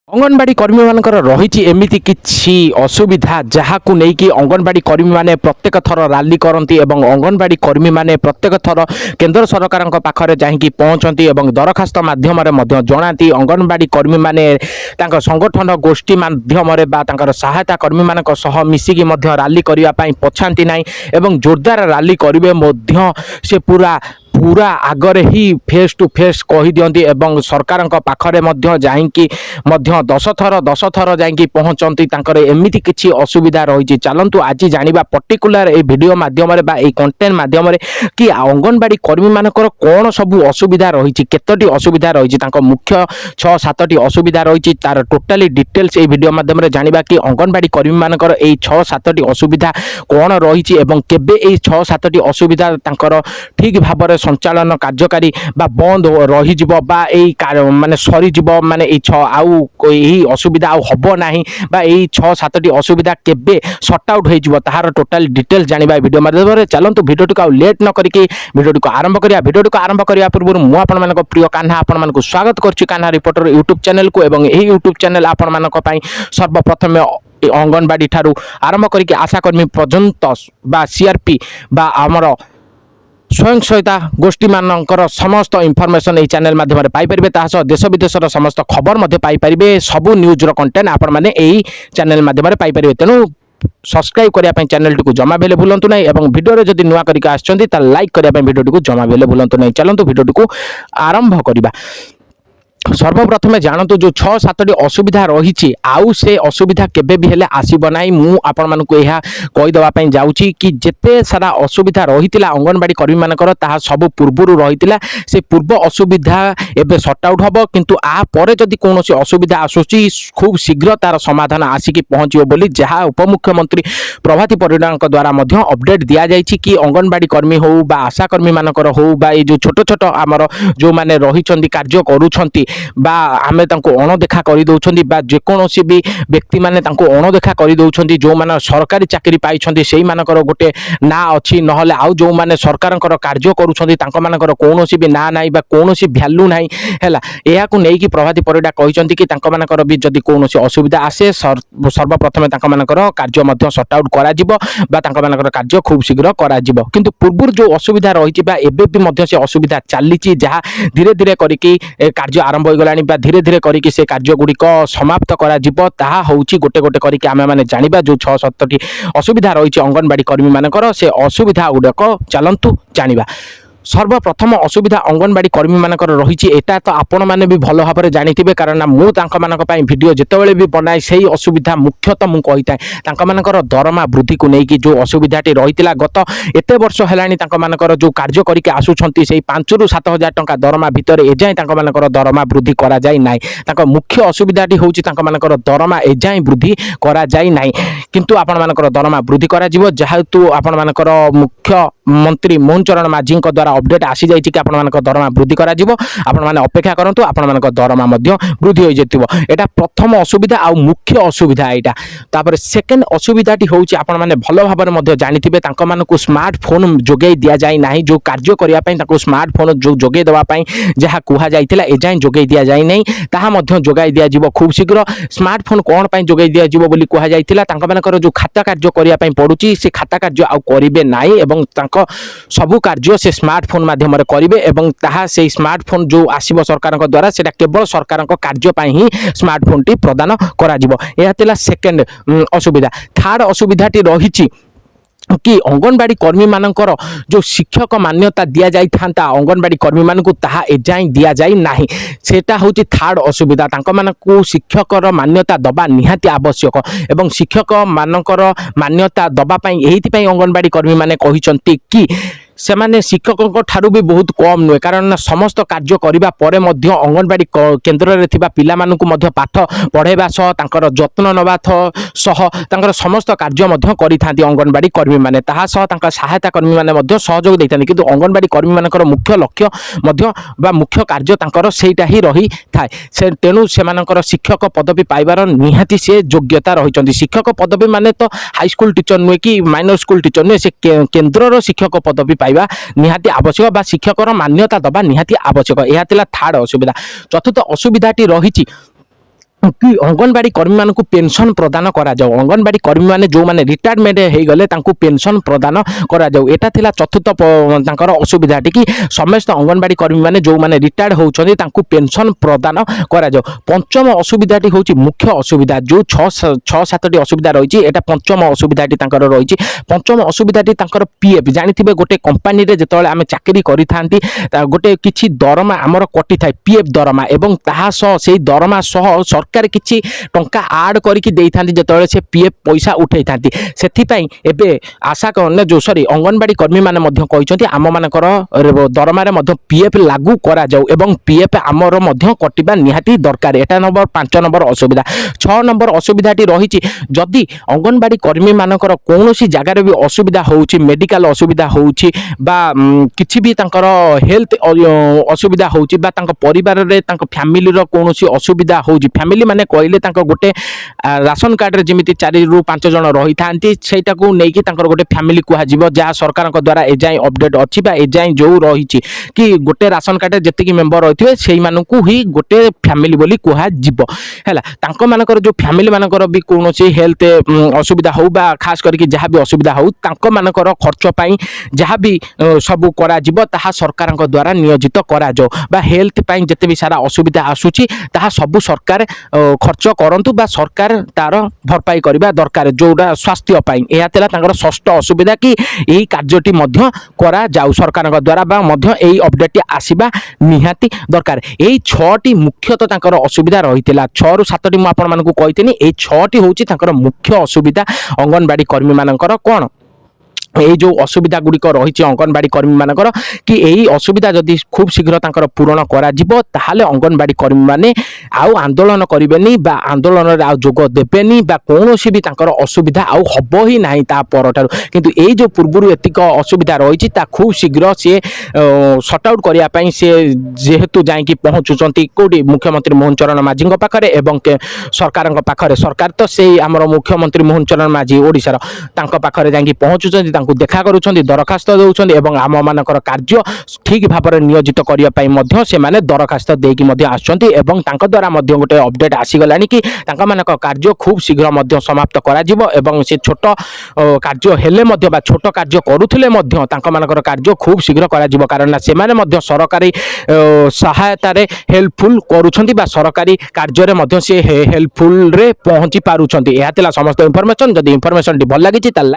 अंगनवाड़ी कर्मी मानकर रही एमती किसी असुविधा जहाँ को लेकिन अंगनवाड़ी कर्मी माने प्रत्येक थर राली करती एवं अंगनवाड़ी कर्मी माने प्रत्येक थर केंद्र सरकार पाखरे जाकि पहुँचती और दरखास्त मध्यम जनाती अंगनवाड़ी कर्मी माने संगठन गोष्ठी मध्यम सहायता कर्मी मान मिसिकी राली करने पछाती ना एवं जोरदार राली करेंगे से पूरा पूरा आगरे ही फेस टू फेस कही दियंती एवं सरकार पाखरे जाइकी 10 थर जाइकी पहुँचती एमती किसी असुविधा रही। चलतु आज जानिबा पर्टिकुलर ए वीडियो माध्यम कंटेंट माध्यम कि अंगनवाड़ी कर्मी मानकर कौन सबू असुविधा रही केतोटी असुविधा रही मुख्य 6-7टी असुविधा रही तार टोटाली डिटेल्स ए वीडियो माध्यम जानिबा कि अंगनवाड़ी कर्मी मानकर ए 6-7टी असुविधा कौन रही एवं केबे ए 6-7टी असुविधा तांकर ठीक भाव संचालन कार्यकारी बंद रही माने सरी माने यही असुविधा हम ना 6-7टी असुविधा केबे सट आउट हो तार टोटाल डिटेल्स जानिबा वीडियो माध्यम चलतु वीडियो को लेट न करके वीडियो को आरंभ करिया। वीडियो को आरंभ करिया पूर्व मु आपण मानक प्रिय कान्हा आपण मानक स्वागत करछि कान्हा रिपोर्टर यूट्यूब चैनल को एवं यही यूट्यूब चैनल आपण मानक पई सर्वप्रथम अंगनवाड़ी ठारू आरंभ करके आशाकर्मी पर्यंत बा सीआरपी बा आमर स्वयं सहायता गोष्ठी मानकर समस्त इनफॉरमेशन यही चैनल माध्यम पाइपर तासह देश विदेशर समस्त खबर पाइपर सबू न्यूज़र कंटेंट आपण मैंने यही चैनल माध्यम पाइपर तेणु सब्सक्राइब करने चैनल टी जमा बेले भूलु ना और वीडियो जदि नुआ करके आसछंती लाइक करने वीडियो टी जमा बेले भूलु ना। चलतु वीडियो टी आरंभ करवा। सर्वप्रथम जानतु जो 6-7टी असुविधा रही आउ से असुविधा केबे भी हेले आसीबो नाही। मु आपण मानकु एहा कहि देबा पई जाउची कि जेते सारा असुविधा रहितिला अंगनवाड़ी कर्मी मानकर ताहा सब पूर्वरु रहितिला से पूर्व असुविधा एबे सॉर्ट आउट हबो किंतु आ परे जदि कोनोसी असुविधा आसुची खूब शीघ्र तार समाधान आसिकी पहुंचियो बोली जहा उपमुख्यमंत्री प्रभाती परिडांक द्वारा मध्य अपडेट दिया जायछि कि अंगनवाड़ी कर्मी हो बा आशा कर्मी मानकर हो बा ए जो छोट छोट आमर जो माने रहिचंदी कार्य करूछंती बा आमे तांको अणदेखा करि दउछंती बा जेकोनोसी भी व्यक्ति माने तांको अणदेखा करि दउछंती जो माने सरकारी चाकरी पाइछंती सेही मानकर गोटे ना अछि नहले आउ जो माने सरकारकर कार्य करूछंती तांको मानकर कोनोसी भी ना नाही बा कोनोसी वैल्यू नाही हैला। एहा को नै कि प्रभाती परिडा कहिसंती कि तांको मानकर भी जदि कोनोसी असुविधा आसे सर्वप्रथम तांको मानकर कार्य मध्य सॉर्ट आउट करा जिवो बा तांको मानकर कार्य खूब शीघ्र करा जिवो किंतु पूर्व जो असुविधा रहिछि बा एबे भी मध्य से असुविधा चालिछि जहा धीरे धीरे करिकि कार्य आरंभ गलानी बा धीरे धीरे करिकि से कार्य गुड़िक समाप्त करा जिवो ताहा होउची गोटे गोटे करिकि आमे माने जानिबा जो 6-7टी असुविधा रही अंगनवाड़ी कर्मी मानकर से असुविधा गुड़िक चलंतु जानिबा। सर्वप्रथम असुविधा अंगनवाड़ी कर्मी मानकर रही एटा तो आपण मैंने भी भल भाव में जानी कारण मु वीडियो जितेबाला भी बनाए से असुविधा मुख्यतः मुझे कही मानकर दरमा वृद्धि को लेकिन जो असुविधाटी रही गत एत वर्ष है जो कार्य करके आसुंच से 5 ରୁ 7 हजार टंका दरमा भितर एजाए दरमा वृद्धि करा जाय नाही। मुख्य असुविधाटी हूँ दरमा एजाए वृद्धि करा जाय नाही किंतु आपण मानकर दरमा वृद्धि करा जिवो जेहेतु आपण मानकर मुख्यमंत्री मोहन चरण माझी द्वारा अपडेट आसी जाय कि आपण मानक दरमा वृद्धि करा जिवो आपण माने अपेक्षा करंतु आपण मानक दरमा मध्य वृद्धि होई जेतिबो। एटा प्रथम असुविधा आ मुख्य असुविधा एटा। तापर सेकंड असुविधाटी होउची आपण माने भलो भाबरे मध्य जानिथिबे तांको मानकु स्मार्टफोन जोगै दिया जाय नाही जो कार्य करिया पई तांको स्मार्टफोन जो जोगै देवा पई जहा कुहा जायतिला एजाय जोगै दिया जाय नाही ताहा मध्य जोगाई दिया जिवो खूब शीघ्र। स्मार्टफोन कोन पई जोगै दिया जिवो बोली कुहा जायतिला तांको मानकर जो खाता कार्य करिया पई पडुची से खाता कार्य आ करिवे नाही एवं तांको सबु कार्य से स्मार्टफोन माध्यम करेंगे एवं ताहा से स्मार्टफोन जो आसीबो सरकार द्वारा सेटा केवल सरकार कार्य पाई ही स्मार्टफोन टी प्रदान करा जिवो। एहा तिला सेकंड असुविधा। थर्ड असुविधाटी रही कि अंगनवाड़ी कर्मी मानकर जो शिक्षक मान्यता दि जाई था अंगनवाड़ी कर्मी मानकु ताहा एजाई दिया जाई नाही सेटा होची थर्ड असुविधा। तांको मानकु शिक्षकर मान्यता दबा निहाती आवश्यक एवं शिक्षक मानकर मान्यता दबा पई एहिति पई अंगनवाड़ी कर्मी माने कहिसंती कि सेमाने शिक्षकों ठारू भी बहुत कम नुहे कारण समस्त कार्य करिबा परे मध्य अंगनवाड़ी केन्द्र रे थिबा पिला मानकु मध्य पाठ पढ़ाइबा सह तांकर जत्न नबा सह तांकर समस्त कार्य मध्य करिथांती अंगनवाड़ी कर्मी माने ताहा सह तांकर सहायता कर्मी माने मध्य सहयोग दैथांती किंतु अंगनवाड़ी कर्मी मानकर मुख्य लक्ष्य मध्य बा मुख्य कार्य तांकर सेटा ही रही थाए से तेनु सेमानकर शिक्षक पदवी पाइबार निहाती से योग्यता रहिचंती। शिक्षक पदवी माने तो हाई स्कूल टीचर नुहे कि माइनर स्कूल टीचर नुहे से केन्द्र शिक्षक पदवी पाइबा निहाती आवश्यक बा शिक्षकर मान्यता दबा निहाती आवश्यक। यह थर्ड असुविधा। चतुर्थ असुविधाटी रही कि अंगनवाड़ी कर्मी मानक पेंशन प्रदान करा जाओ। अंगनवाड़ी कर्मी माने जो माने रिटायरमेंट हो गले तांकु पेंशन प्रदान करा जाओ। एटा थिला चतुर्थ तांकर असुविधा कि समस्त अंगनवाड़ी कर्मी माने जो माने रिटायर्ड होउछन्ती तांकु पेंशन प्रदान करा जाओ। पंचम असुविधाटी होउची मुख्य असुविधा जो 6-7टी असुविधा रहिछि एटा पंचम असुविधाटी तांकर रहिछि। पंचम असुविधाटी तांकर पीएफ जानिथिबे गोटे कंपनी रे जेतले आमे चाकरी करिथांती गोटे किछि दरमा हमर कटि थाय पीएफ दरमा एवं ताहा सह सेही दरमा सह सरकार किछि टंका आड करिकि देइथांती जेतले से पीएफ पैसा उठै थांती। सेथिपई एबे आशा करने जो सॉरी अंगनवाड़ी कर्मी माने मध्य कहिसंती आम मानकर दरमा रे मध्य पीएफ लागू करा जाऊ एवं पीएफ आमर मध्य कटिबा निहाती दरकार। एटा नंबर 5 नंबर असुविधा। 6 नंबर असुविधाटी रहिछि जदि अंगनवाड़ी कर्मी मानकर कोनोसी जगार भी असुविधा होउछि मेडिकल असुविधा होउछि बा किछि भी तांकर हेल्थ असुविधा होउछि बा तांक परिवार रे तांक फैमिली रो कोनोसी असुविधा होउछि फैमिली माने कहले तांक गोटे राशन कार्ड रे जेमिति 4 रु 5 जण रही थांती सेटा को नेकी तांकर गोटे फैमिली कुहा जिवो जा सरकार को द्वारा एजाई अपडेट अछि बा एजाई जो रहिछि कि गोटे राशन कार्ड रे जति कि मेंबर रहिथिबे सेही मानकु ही गोटे फैमिली बोली कुहा जिवो हैला। तांको मानकर जो फैमिली मानकर भी कोनोसी हेल्थ असुविधा हो बा खास करके जहाँ भी असुविधा हो तांको मानकर खर्च पाई जहाँ भी सब करा जिवो ताहा सरकार को द्वारा नियोजित करा जो बा हेल्थ पाई जते भी सारा असुविधा आसुची ताहा सब सरकार खर्च करंतु बा सरकार तार भरपाई करबा दरकार जोडा स्वास्थ्य पाई। एहा तेला तांकर षष्ठ असुविधा कि एही कार्यटी मध्य करा जाऊ सरकार को द्वारा बा मध्य एही अपडेट आसीबा निहाती दरकार। एही 6टी मुख्यतः तांकर असुविधा रहितला 6 रु 7टी मु आपण मानकु कहितनी एही 6टी होची तांकर मुख्य असुविधा अंगनवाड़ी कर्मी मानकर कोन এই जो असुविधा गुड़िक रही अंगनवाड़ी कर्मी मानकर कि यही असुविधा जदि खूब शीघ्र तांकर पूरण करा जिवो ताहाले अंगनवाड़ी कर्मी माने आउ आंदोलन करिवेनी बा आंदोलन रे आउ जोग देबेनी बा कोनोसी भी तांकर असुविधा आउ हबो ही नाही ता परठारु। किंतु एई जो पूर्वरु एतिक असुविधा रही ता खूब शीघ्र से सॉर्ट आउट करिया पई से जेहेतु जाई कि पहुंचुचंती कोडी मुख्यमंत्री मोहन चरण माझी पाखरे एवं सरकार पाखरे सरकार तो से हमर मुख्यमंत्री मोहन चरण माझी ओडिसा रो तांको पाखरे जाई कि पहुंचुचंती देखा करुछंती दरखास्त दउछंती एवं आम मानकर कार्य ठीक भाव में नियोजित करिया पई मध्य से माने दरखास्त देकी मध्य आछंती एवं तांको द्वारा मध्य गोटे अपडेट आसी गलानी कि तांका मानकर कार्य खूब शीघ्र मध्य समाप्त करा जिवो एवं से छोट कार्य हेले मध्य बा छोट कार्य करुथिले मध्य तांका मानकर कार्य खूब शीघ्र करा जिवो कारण से माने मध्य सरकारी सहायता रे हेल्पफुल करुछंती बा सरकारी कार्य रे मध्य से हेल्पफुल रे पहुंची पारुछंती। एहा तिला समस्त इन्फॉर्मेशन जदी इन्फॉर्मेशन डी भल लागिछि